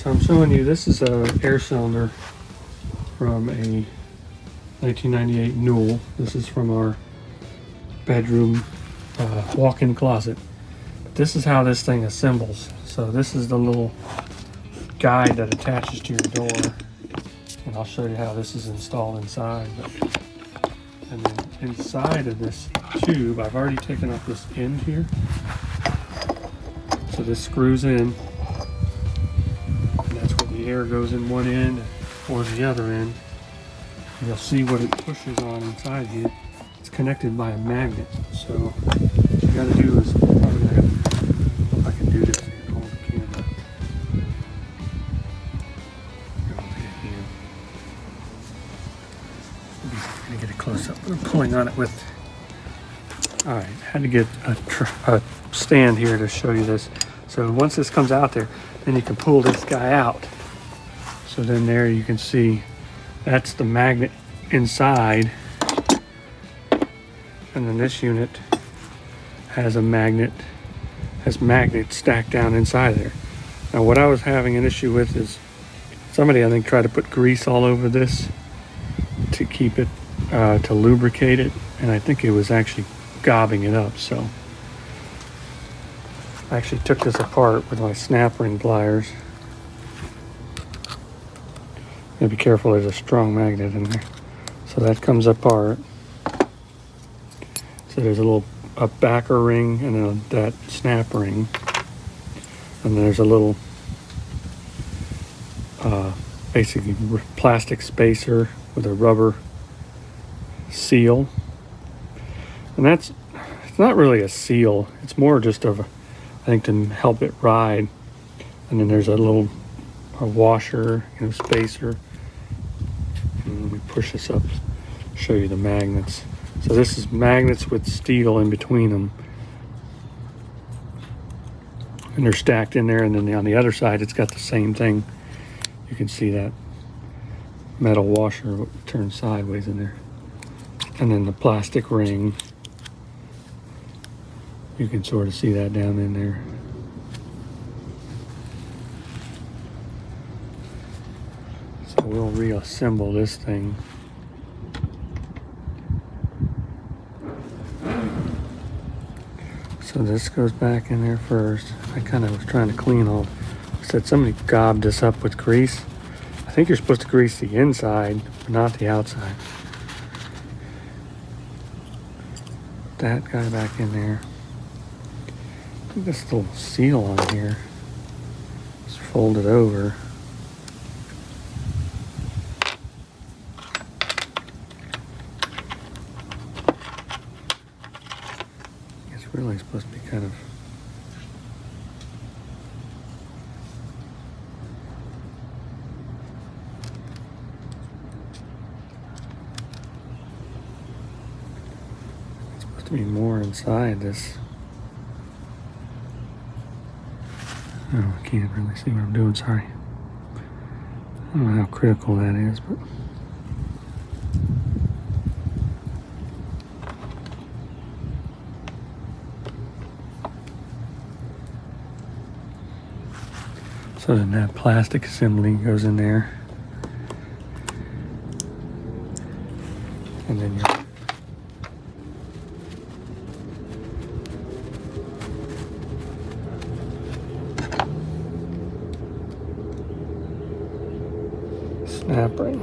So I'm showing you, this is a air cylinder from a 1998 Newell. This is from our bedroom walk-in closet. But this is how this thing assembles. So this is the little guide that attaches to your door, and I'll show you how this is installed inside. And then inside of this tube, I've already taken off this end here. So this screws in, and that's where the air goes in one end or the other end. And you'll see what it pushes on inside here. It's connected by a magnet. So what you gotta do is, probably gotta, if I can do this, hold the camera. I'm gonna get a close up. I'm pulling on it with. All right, had to get a stand here to show you this. So once this comes out there, then you can pull this guy out. So then there you can see that's the magnet inside. And then this unit has a magnet, has magnets stacked down inside there. Now what I was having an issue with is somebody, I think, tried to put grease all over this to keep it, to lubricate it. And I think it was actually gobbing it up. So I actually took this apart with my snap ring pliers. Gotta be careful, there's a strong magnet in there. So that comes apart. So there's a backer ring and that snap ring. And there's a little basically plastic spacer with a rubber seal. And it's not really a seal. It's more just of I think to help it ride. And then there's a washer, spacer. And we push this up, show you the magnets. So this is magnets with steel in between them. And they're stacked in there, and then on the other side it's got the same thing. You can see that metal washer turns sideways in there. And then the plastic ring. You can sort of see that down in there. So we'll reassemble this thing. So this goes back in there first. I kind of was trying to clean all. I said somebody gobbed this up with grease. I think you're supposed to grease the inside, but not the outside. Put that guy back in there. I think this little seal on here is folded over. It's really supposed to be kind of to be more inside this. Oh, I can't really see what I'm doing, sorry. I don't know how critical that is, but so then that plastic assembly goes in there. And then you snap ring.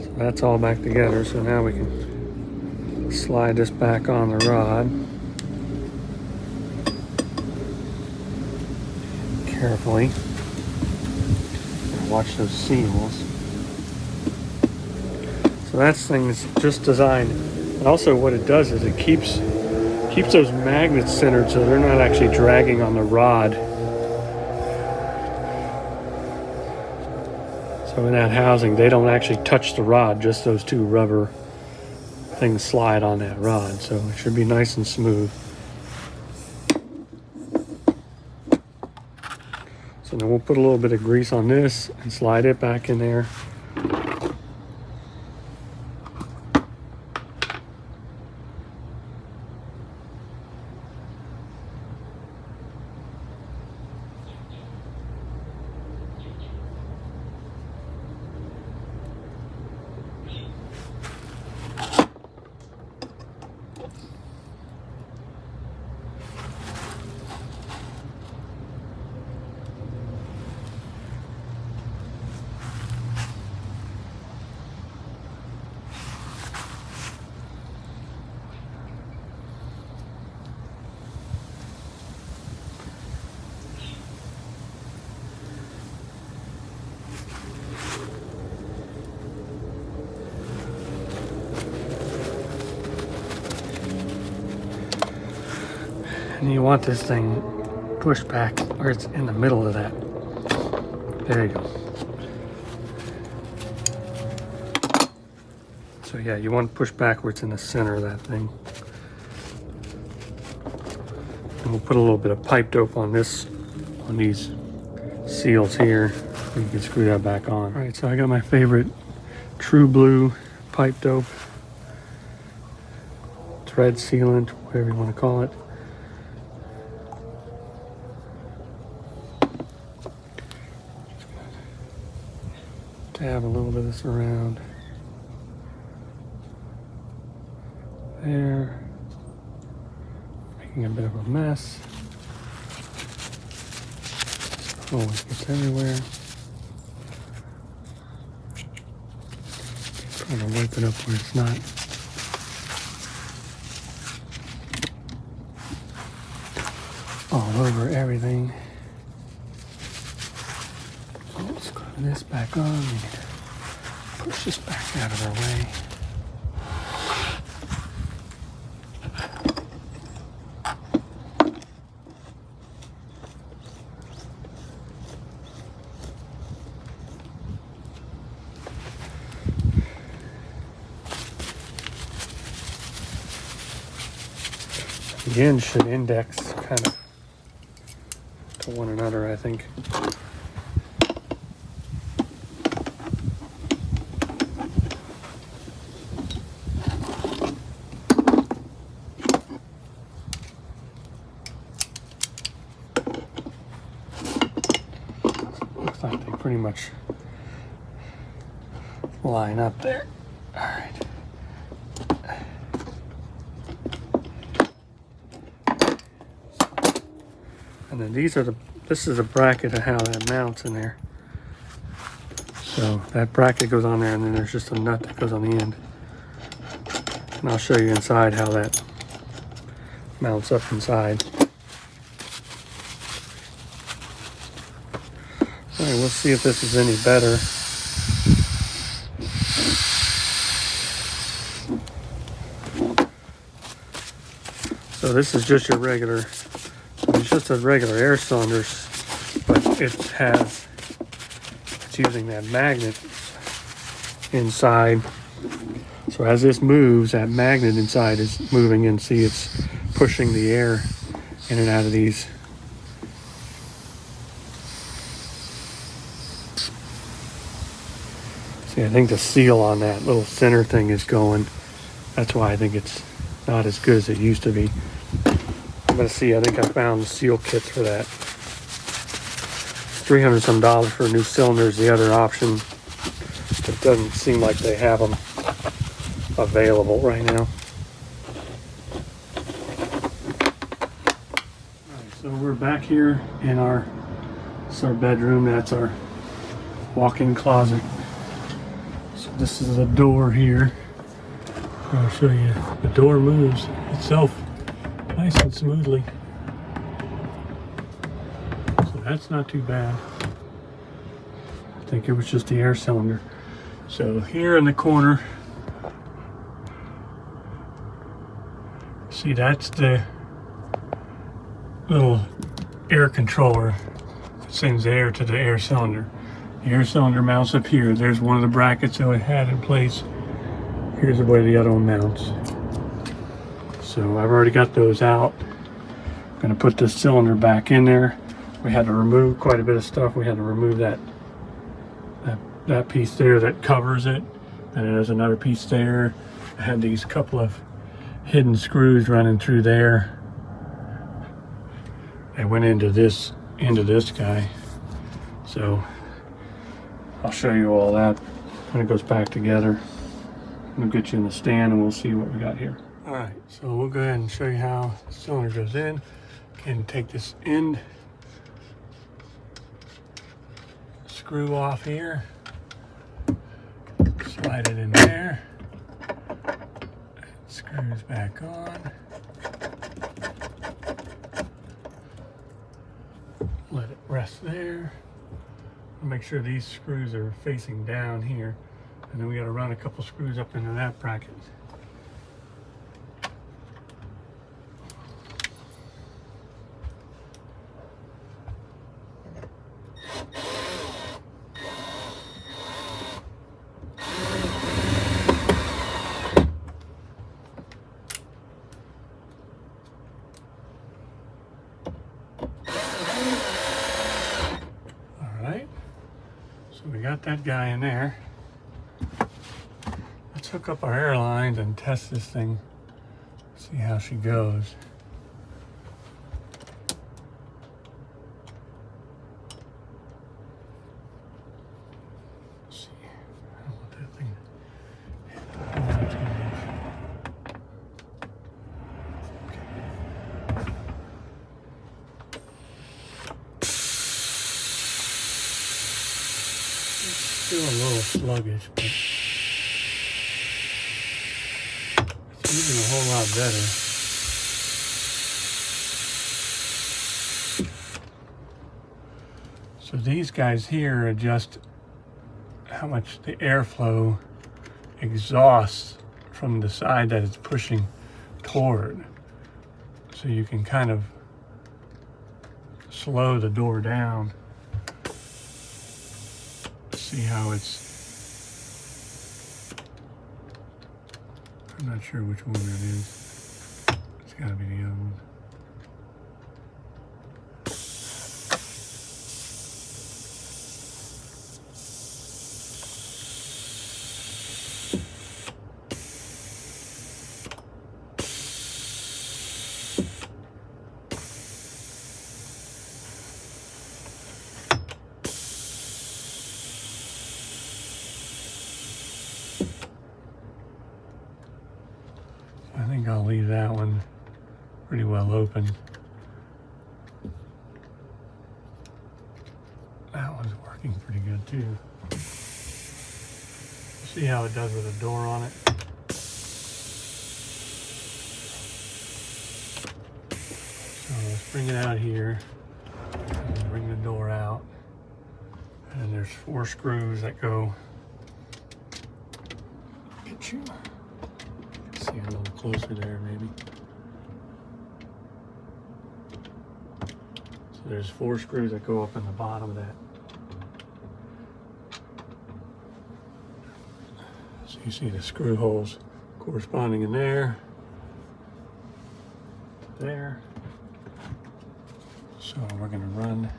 So that's all back together. So now we can slide this back on the rod. Carefully. Watch those seals. So that thing is just designed. And also what it does is it keeps those magnets centered so they're not actually dragging on the rod. So in that housing, they don't actually touch the rod, just those two rubber things slide on that rod. So it should be nice and smooth. So then we'll put a little bit of grease on this and slide it back in there. And you want this thing pushed back where it's in the middle of that. There you go. So yeah, you want to push back where it's in the center of that thing. And we'll put a little bit of pipe dope on these seals here. You can screw that back on. All right, so I got my favorite True Blue pipe dope, thread sealant, whatever you want to call it. Dab a little bit of this around there, making a bit of a mess. Always gets everywhere. Trying to wipe it up where it's not. All over everything. Let's screw this back on. We need to push this back out of our way. The ends should index kind of to one another, I think. Looks like they pretty much line up there. All right. And then this is a bracket of how that mounts in there. So that bracket goes on there, and then there's just a nut that goes on the end. And I'll show you inside how that mounts up inside. All right, we'll see if this is any better. So this is just your regular. It's just a regular air cylinder, but it's using that magnet inside. So as this moves, that magnet inside is moving in. See, it's pushing the air in and out of these. See, I think the seal on that little center thing is going. That's why I think it's not as good as it used to be. I'm gonna see, I think I found seal kits for that. It's $300 some for a new cylinder is the other option. It doesn't seem like they have them available right now. Alright, so we're back here in our bedroom. That's our walk-in closet. So this is the door here. I'll show you. The door moves itself nice and smoothly. So that's not too bad. I think it was just the air cylinder. So here in the corner, see, that's the little air controller that sends air to the air cylinder. The air cylinder mounts up here. There's one of the brackets that I had in place. Here's the way the other one mounts. So I've already got those out. I'm gonna put this cylinder back in there. We had to remove quite a bit of stuff. We had to remove that piece there that covers it. And there's another piece there. I had these couple of hidden screws running through there. They went into this guy. So I'll show you all that when it goes back together. We'll get you in the stand and we'll see what we got here. All right, so we'll go ahead and show you how the cylinder goes in. Can take this end screw off here, slide it in there, it screws back on, let it rest there. Make sure these screws are facing down here, and then we got to run a couple screws up into that bracket. that guy in there. Let's hook up our air lines and test this thing. See how she goes. Let's see. I don't want that thing. Still a little sluggish, but it's moving a whole lot better. So these guys here adjust how much the airflow exhausts from the side that it's pushing toward. So you can kind of slow the door down. See how it's, I'm not sure which one that is. It's got to be the other one. I think I'll leave that one pretty well open. That one's working pretty good too. See how it does with a door on it. So let's bring it out here and bring the door out. And there's 4 screws that go. Get you. See a little closer there, maybe. So there's 4 screws that go up in the bottom of that. So you see the screw holes corresponding in there, there. So we're going to run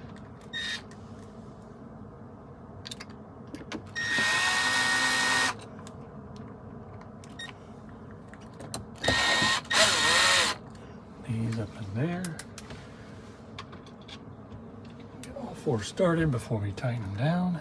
these up in there. Get all 4 started before we tighten them down.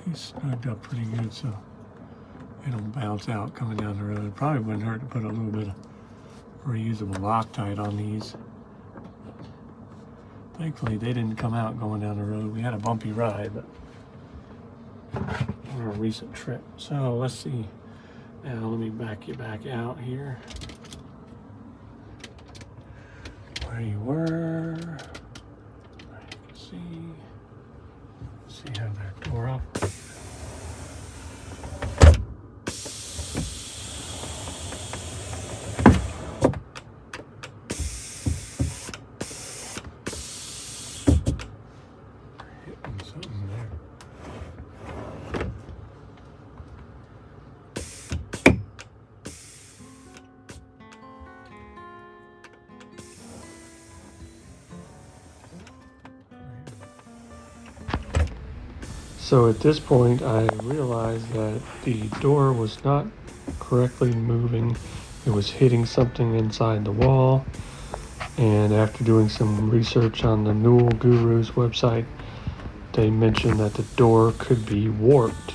These snugged up pretty good, so they don't bounce out coming down the road. Probably wouldn't hurt to put a little bit of reusable Loctite on these. Thankfully, they didn't come out going down the road. We had a bumpy ride, but on a recent trip. So let's see. Now let me back you back out here. Where you were. Where you can see how that door up. Hitting something there. So at this point, I realized that the door was not correctly moving. It was hitting something inside the wall. And after doing some research on the Newell Gurus website, they mentioned that the door could be warped.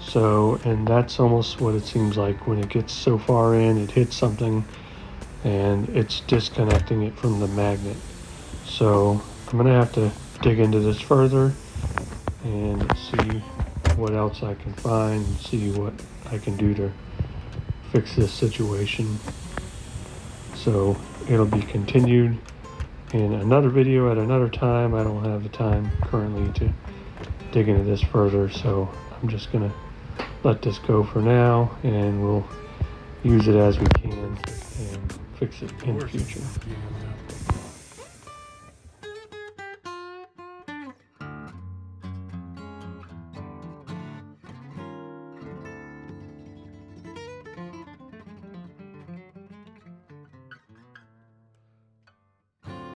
So, and that's almost what it seems like when it gets so far in, it hits something and it's disconnecting it from the magnet. So I'm gonna have to dig into this further and see what else I can find and see what I can do to fix this situation. So it'll be continued in another video at another time. I don't have the time currently to dig into this further, so I'm just gonna let this go for now, and we'll use it as we can and fix it in the future.